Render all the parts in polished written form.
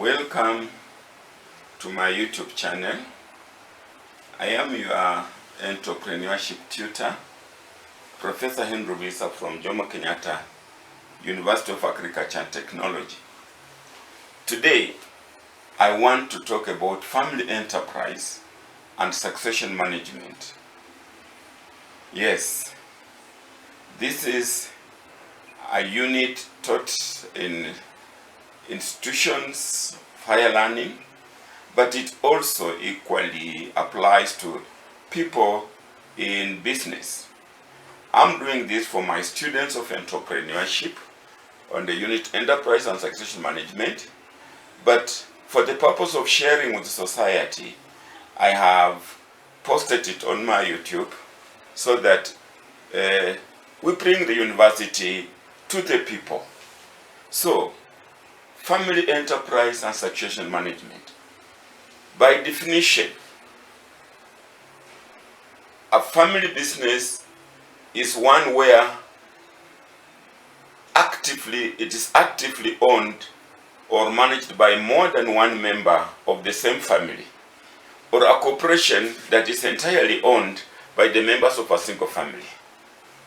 Welcome to my YouTube channel. I am your entrepreneurship tutor, Professor Henry Visa from Jomo Kenyatta University of Agriculture and Technology. Today, I want to talk about family enterprise and succession management. Yes, this is a unit taught in institutions, higher learning, but it also equally applies to people in business. I'm doing this for my students of entrepreneurship on the unit enterprise and succession management, but for the purpose of sharing with society, I have posted it on my YouTube so that we bring the university to the people. So, family enterprise and succession management. By definition, a family business is one where it is actively owned or managed by more than one member of the same family, or a corporation that is entirely owned by the members of a single family.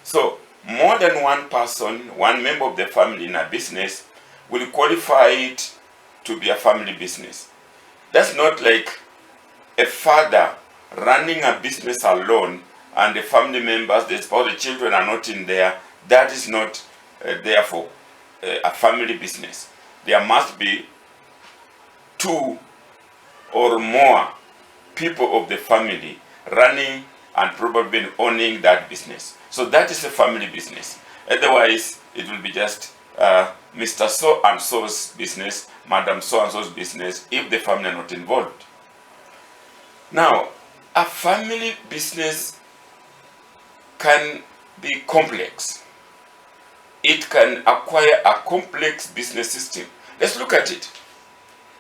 So, more than one person, one member of the family in a business will qualify it to be a family business. That's not like a father running a business alone and the family members, the spouse, the children are not in there. That is not therefore a family business. There must be two or more people of the family running and probably owning that business. So that is a family business. Otherwise, it will be just Mr. So and so's business, Madam so and so's business, if the family are not involved. Now, a family business can be complex. It can acquire a complex business system. Let's look at it.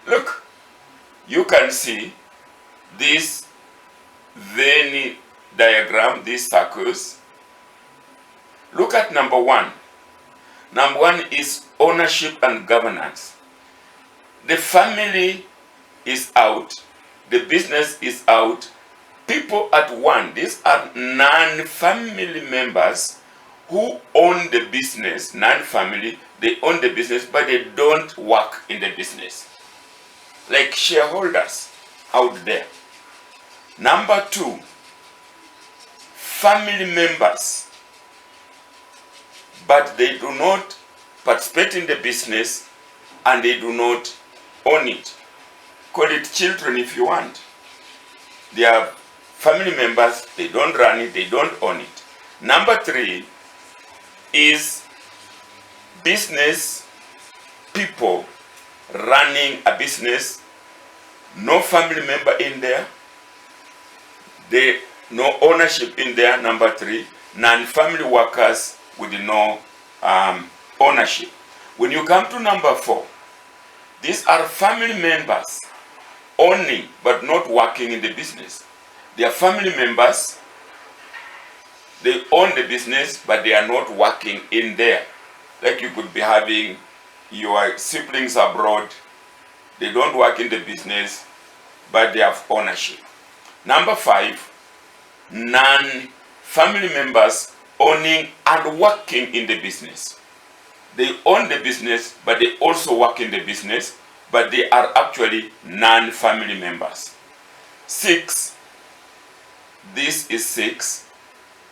Look, you can see this Venn diagram, these circles. Look at number one. Number one is ownership and governance. The family is out, the business is out, people at one. These are non-family members who own the business, non-family, they own the business, but they don't work in the business. Like shareholders out there. Number two, family members, but they do not participate in the business and they do not own it. Call it children if you want. They are family members, they don't run it, they don't own it. Number three is business people running a business, no family member in there, no ownership in there. Number three, non-family workers with no ownership. When you come to number four, these are family members owning but not working in the business. They are family members, they own the business but they are not working in there. Like you could be having your siblings abroad, they don't work in the business but they have ownership. Number five, non-family members owning and working in the business. They own the business, but they also work in the business, but they are actually non-family members. Six, this is six,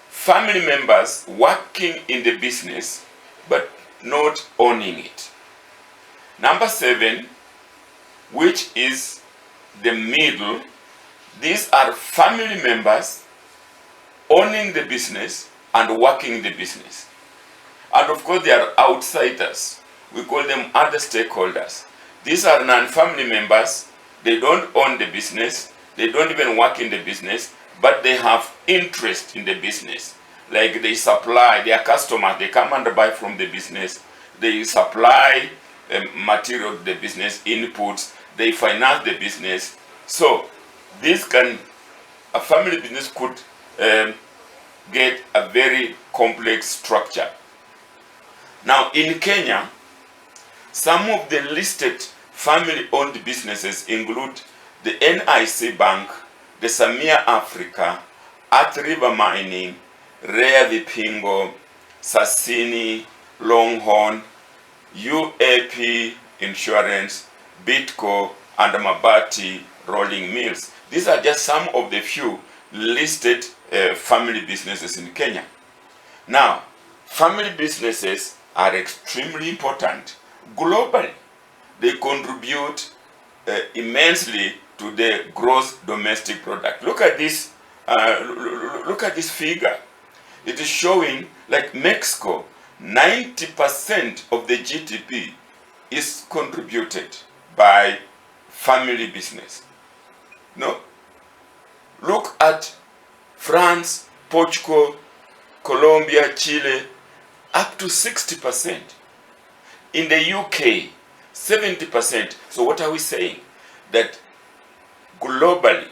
family members working in the business, but not owning it. Number seven, which is the middle, these are family members owning the business and working in the business. And of course, they are outsiders. We call them other stakeholders. These are non-family members. They don't own the business. They don't even work in the business, but they have interest in the business. Like they supply their customers, they come and buy from the business. They supply material to the business, inputs. They finance the business. So, a family business could get a very complex structure. Now in Kenya, some of the listed family-owned businesses include the NIC Bank, the Samia Africa, Earth River Mining, Rea Vipingo, Sasini, Longhorn, UAP Insurance, Bitco, and Mabati Rolling Mills. These are just some of the few listed family businesses in Kenya. Now, family businesses are extremely important globally. They contribute immensely to the gross domestic product. Look at this. Look at this figure. It is showing like Mexico, 90% of the GDP is contributed by family business. No? Look at France, Portugal, Colombia, Chile, up to 60%. In the UK, 70%. So what are we saying? That globally,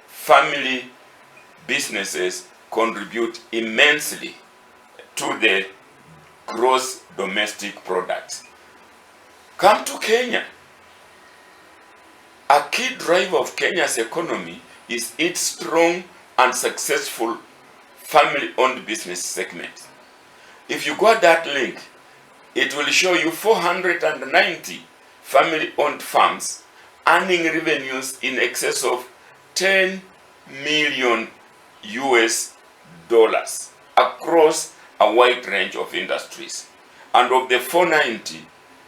family businesses contribute immensely to the gross domestic product. Come to Kenya. A key driver of Kenya's economy is its strong and successful family-owned business segment. If you got that link, it will show you 490 family-owned farms earning revenues in excess of 10 million US dollars across a wide range of industries. And of the 490,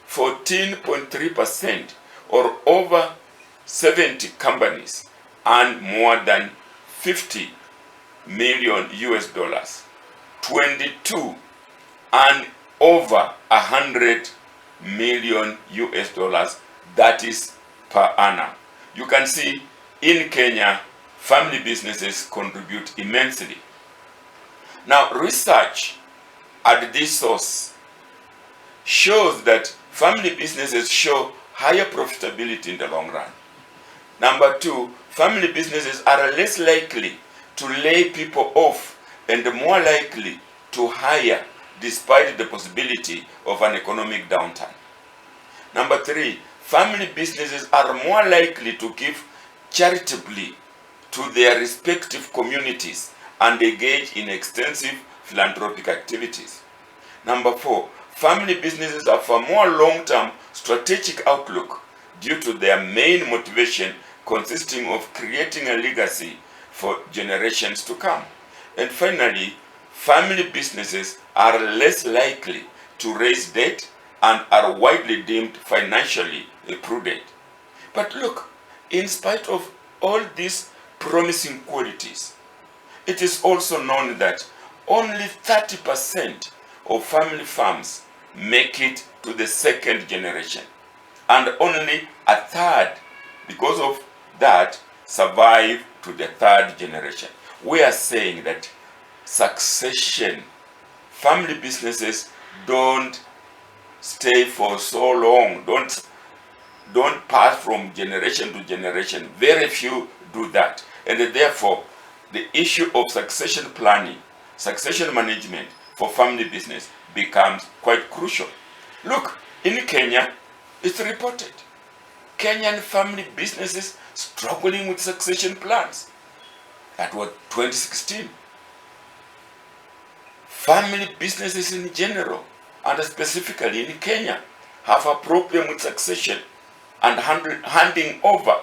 14.3% or over 70 companies earn more than 50 million US dollars. 22 earn over 100 million US dollars, that is per annum. You can see in Kenya, family businesses contribute immensely. Now, research at this source shows that family businesses show higher profitability in the long run. Number two, family businesses are less likely to lay people off and more likely to hire despite the possibility of an economic downturn. Number three, family businesses are more likely to give charitably to their respective communities and engage in extensive philanthropic activities. Number four, family businesses have a more long-term strategic outlook due to their main motivation consisting of creating a legacy for generations to come. And finally, family businesses are less likely to raise debt and are widely deemed financially prudent. But look, in spite of all these promising qualities, it is also known that only 30% of family farms make it to the second generation, and only a third, because of that, survive to the third generation. We are saying that succession, family businesses don't stay for so long, don't pass from generation to generation. Very few do that. And therefore, the issue of succession planning, succession management for family business becomes quite crucial. Look, in Kenya, it's reported Kenyan family businesses struggling with succession plans. That was 2016. Family businesses in general, and specifically in Kenya, have a problem with succession and handing over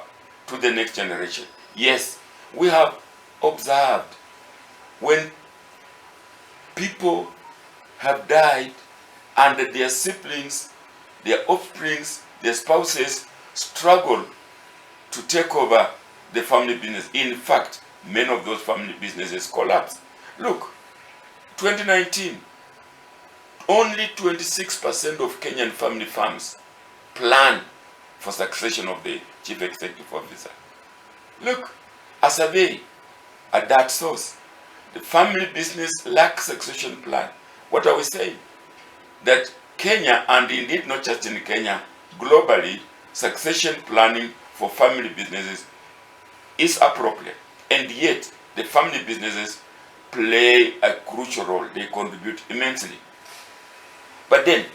to the next generation. Yes, we have observed when people have died and their siblings, their offsprings, their spouses struggle to take over the family business. In fact, many of those family businesses collapse. Look, 2019, only 26% of Kenyan family farms plan for succession of the chief executive officer. Look, a survey at that source, the family business lacks succession plan. What are we saying? That Kenya, and indeed not just in Kenya, globally, succession planning for family businesses is appropriate. And yet, the family businesses play a crucial role. They contribute immensely. But then,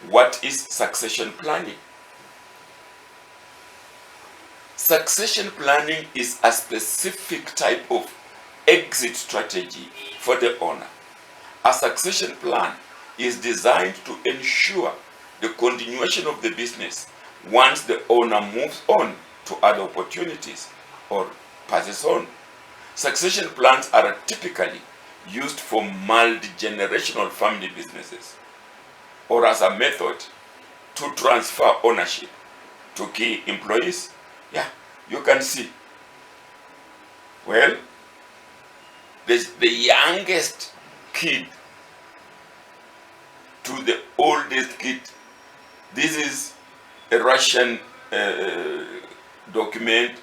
what is succession planning? Succession planning is a specific type of exit strategy for the owner. A succession plan is designed to ensure the continuation of the business once the owner moves on to other opportunities or passes on. Succession plans are typically used for multi-generational family businesses or as a method to transfer ownership to key employees. Yeah, you can see. Well, the youngest kid to the oldest kid. This is a Russian document,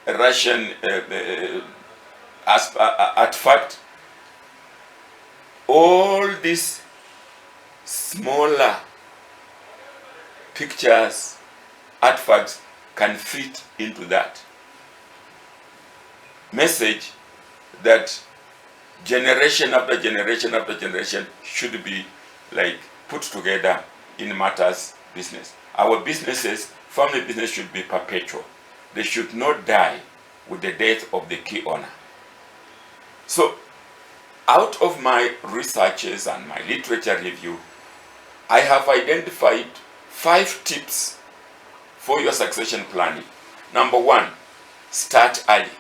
a Russian artifact. All these smaller pictures, artifacts can fit into that message that generation after generation after generation should be like put together in matters business. Our businesses, family business, should be perpetual. They should not die with the death of the key owner. So, out of my researches and my literature review, I have identified 5 tips for your succession planning. Number 1, start early.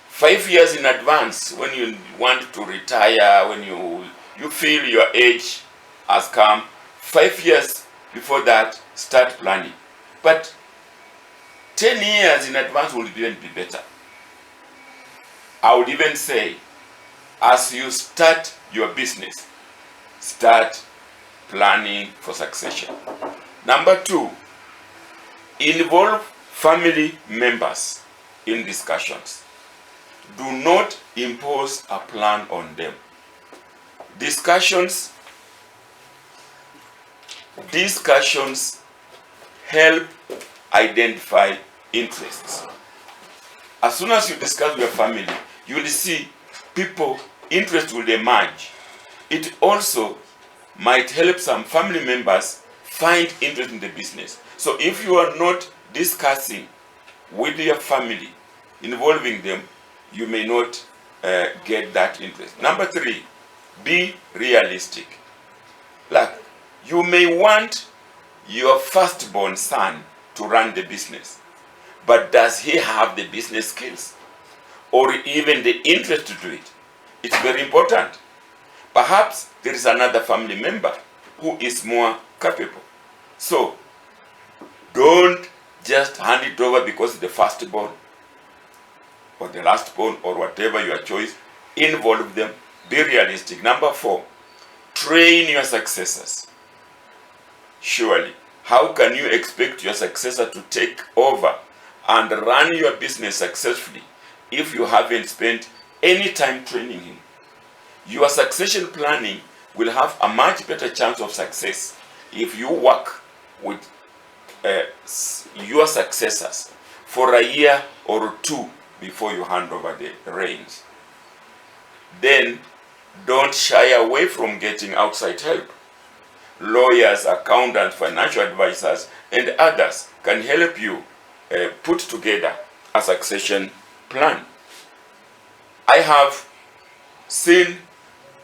5 years in advance, when you want to retire, when you feel your age has come, 5 years before that, start planning. But 10 years in advance would even be better. I would even say, as you start your business, start planning for succession. Number 2, involve family members in discussions. Do not impose a plan on them. Discussions help identify interests. As soon as you discuss with your family, you will see people, interest will emerge. It also might help some family members find interest in the business. So if you are not discussing with your family, involving them, you may not get that interest. Number 3, be realistic. Like, you may want your firstborn son to run the business, but does he have the business skills or even the interest to do it? It's very important. Perhaps there is another family member who is more capable. So, don't just hand it over because the firstborn or the lastborn or whatever your choice. Involve them. Be realistic. Number 4, train your successors. Surely, how can you expect your successor to take over and run your business successfully if you haven't spent any time training him? Your succession planning will have a much better chance of success if you work with your successors for a year or 2 before you hand over the reins. Then don't shy away from getting outside help. Lawyers, accountants, financial advisors, and others can help you put together a succession plan. I have seen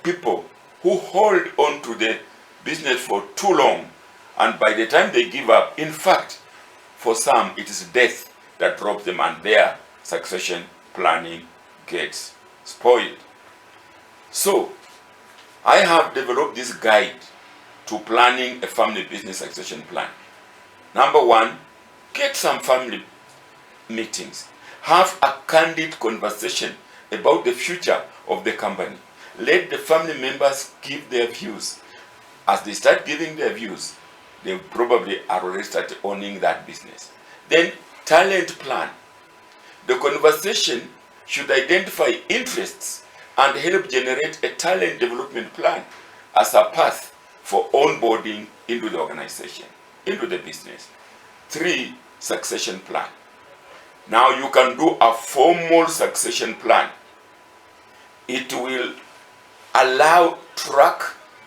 people who hold on to the business for too long, and by the time they give up, in fact, for some, it is death that drops them and their succession planning gets spoiled. So, I have developed this guide to planning a family business succession plan. Number 1, get some family meetings. Have a candid conversation about the future of the company. Let the family members give their views. As they start giving their views, they probably are already started owning that business. Then, talent plan. The conversation should identify interests and help generate a talent development plan as a path for onboarding into the organization, into the business. 3, succession plan. Now you can do a formal succession plan. It will allow track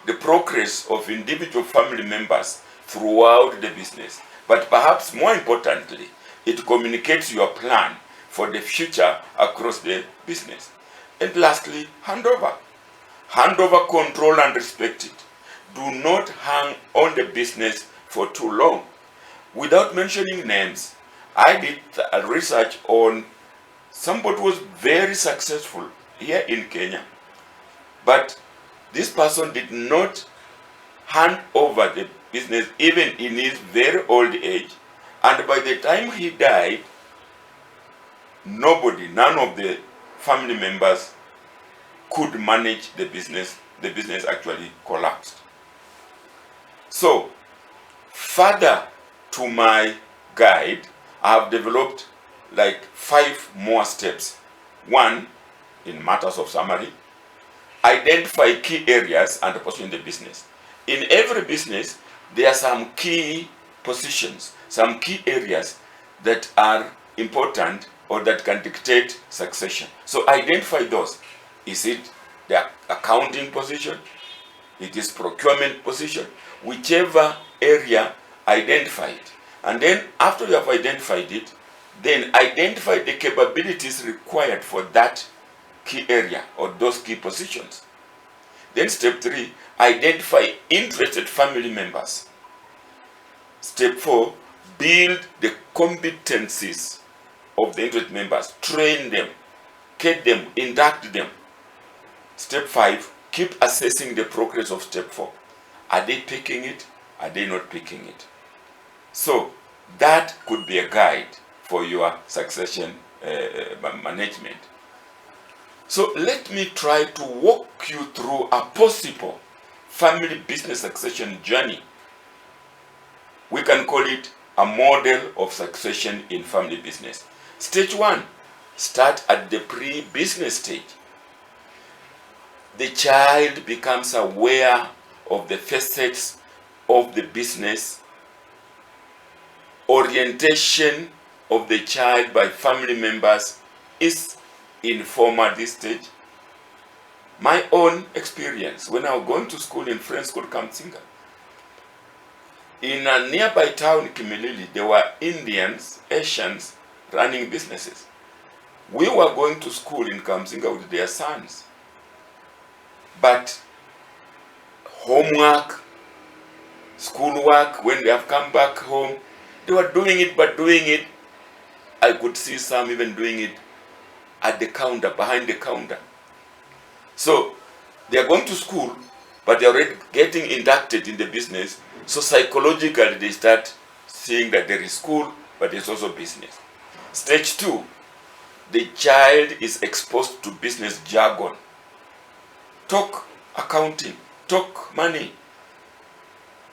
the progress of individual family members throughout the business. But perhaps more importantly, it communicates your plan for the future across the business. And lastly, handover. Hand over control and respect it. Do not hang on the business for too long. Without mentioning names, I did a research on somebody who was very successful here in Kenya, but this person did not hand over the business even in his very old age, and by the time he died, none of the family members could manage the business. The business actually collapsed. So, further to my guide, I have developed like 5 more steps. 1, in matters of summary, identify key areas and position the business. In every business, there are some key positions, some key areas that are important or that can dictate succession. So identify those. Is it the accounting position? It is procurement position? Whichever area, identify it. And then after you have identified it, then identify the capabilities required for that key area or those key positions. Then step 3, identify interested family members. Step 4, build the competencies of the interested members. Train them, get them, induct them. Step 5, keep assessing the progress of step 4. Are they picking it? Are they not picking it? So that could be a guide for your succession management. So let me try to walk you through a possible family business succession journey. We can call it a model of succession in family business. Stage 1, start at the pre-business stage. The child becomes aware of the facets of the business. Orientation of the child by family members is informal at this stage. My own experience, when I was going to school in French school, Kamsinga, in a nearby town, Kimilili, there were Indians, Asians running businesses. We were going to school in Kamsinga with their sons. But homework, schoolwork, when they have come back home, they were doing it, but doing it, I could see some even doing it at the counter, behind the counter. So they are going to school, but they are already getting inducted in the business. So psychologically, they start seeing that there is school, but there's also business. Stage 2, the child is exposed to business jargon. Talk accounting, talk money,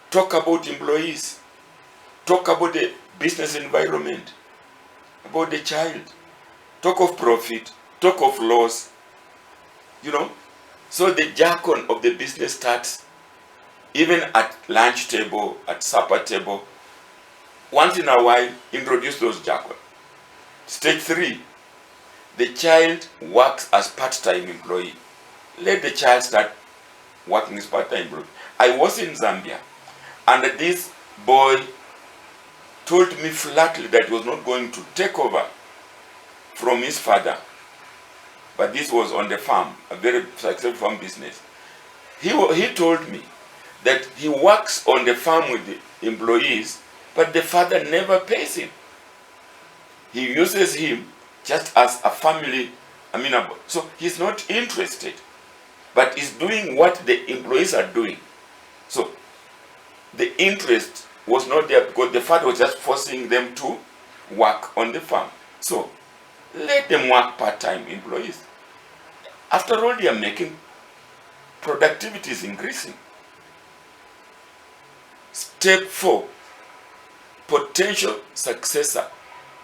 talk about employees, talk about the business environment, about the child, talk of profit, talk of loss, So the jargon of the business starts even at lunch table, at supper table. Once in a while, introduce those jargon. Stage 3, the child works as part-time employee. Let the child start working as part-time employee. I was in Zambia, and this boy told me flatly that he was not going to take over from his father. But this was on the farm, a very successful farm business. He told me that he works on the farm with the employees, but the father never pays him. He uses him just as a family, so he's not interested, but he's doing what the employees are doing. So the interest was not there because the father was just forcing them to work on the farm. So let them work part-time employees. After all, they are making, productivity is increasing. Step 4, potential successor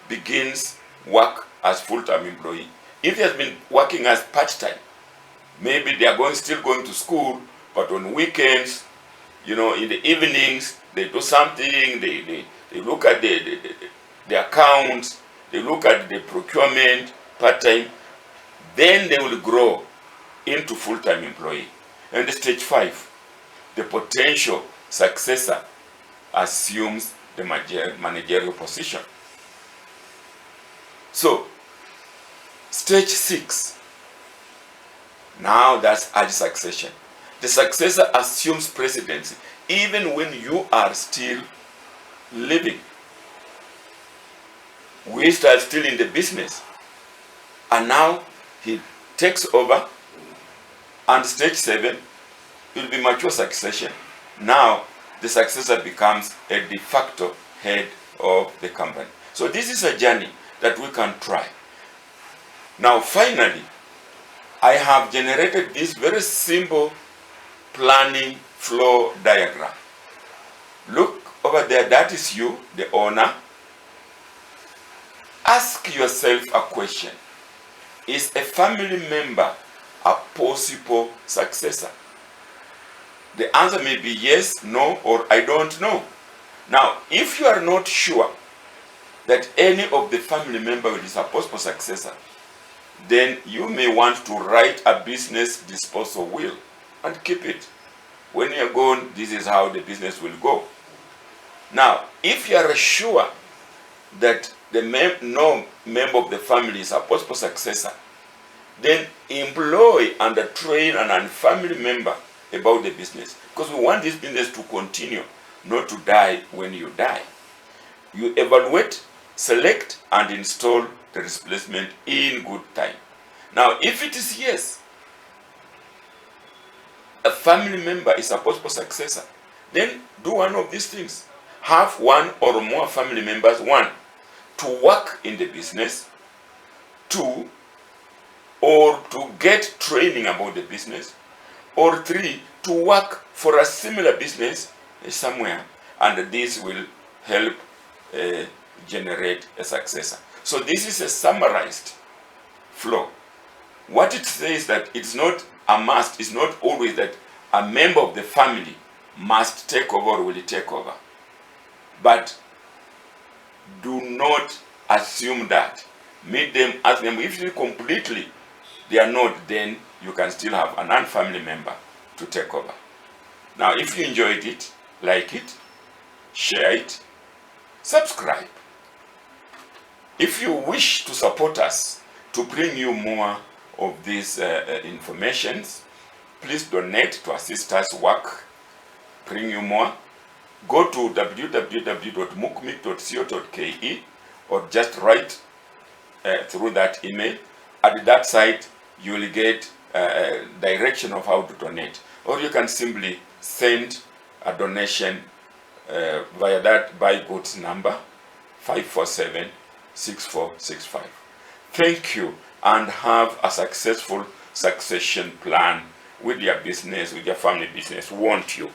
begins work as full-time employee. If he has been working as part-time, maybe they are still going to school, but on weekends, in the evenings, they do something, they look at the accounts, they look at the procurement part-time, then they will grow into full-time employee. And stage 5, the potential successor assumes the managerial position. So, stage 6, now that's early succession. The successor assumes presidency even when you are still living. We are still in the business. And now he takes over, and stage 7 will be mature succession. Now the successor becomes a de facto head of the company. So this is a journey that we can try. Now finally, I have generated this very simple planning flow diagram. Look over there, that is you, the owner. Ask yourself a question. Is a family member a possible successor? The answer may be yes, no, or I don't know. Now, if you are not sure that any of the family members is a possible successor, then you may want to write a business disposal will and keep it. When you're gone, this is how the business will go. Now, if you are sure that no member of the family is a possible successor, then employ and train an family member about the business, because we want this business to continue, not to die when you die. You evaluate, select, and install the replacement in good time. Now, if it is yes, a family member is a possible successor, then do one of these things. Have one or more family members, 1, to work in the business, 2, or to get training about the business, or 3, to work for a similar business somewhere, and this will help generate a successor. So this is a summarized flow. What it says that it's not a must, it's not always that a member of the family must take over or will take over. But do not assume that. Meet them, ask them. If you completely they are not, then you can still have a non-family member to take over. Now, if you enjoyed it, like it, share it, subscribe. If you wish to support us to bring you more of these informations, please donate to assist us work, bring you more. Go to www.mukmik.co.ke or just write through that email. At that site, you will get direction of how to donate. Or you can simply send a donation via that Buy Goods number 547-6465. Thank you, and have a successful succession plan with your business, with your family business. We want you.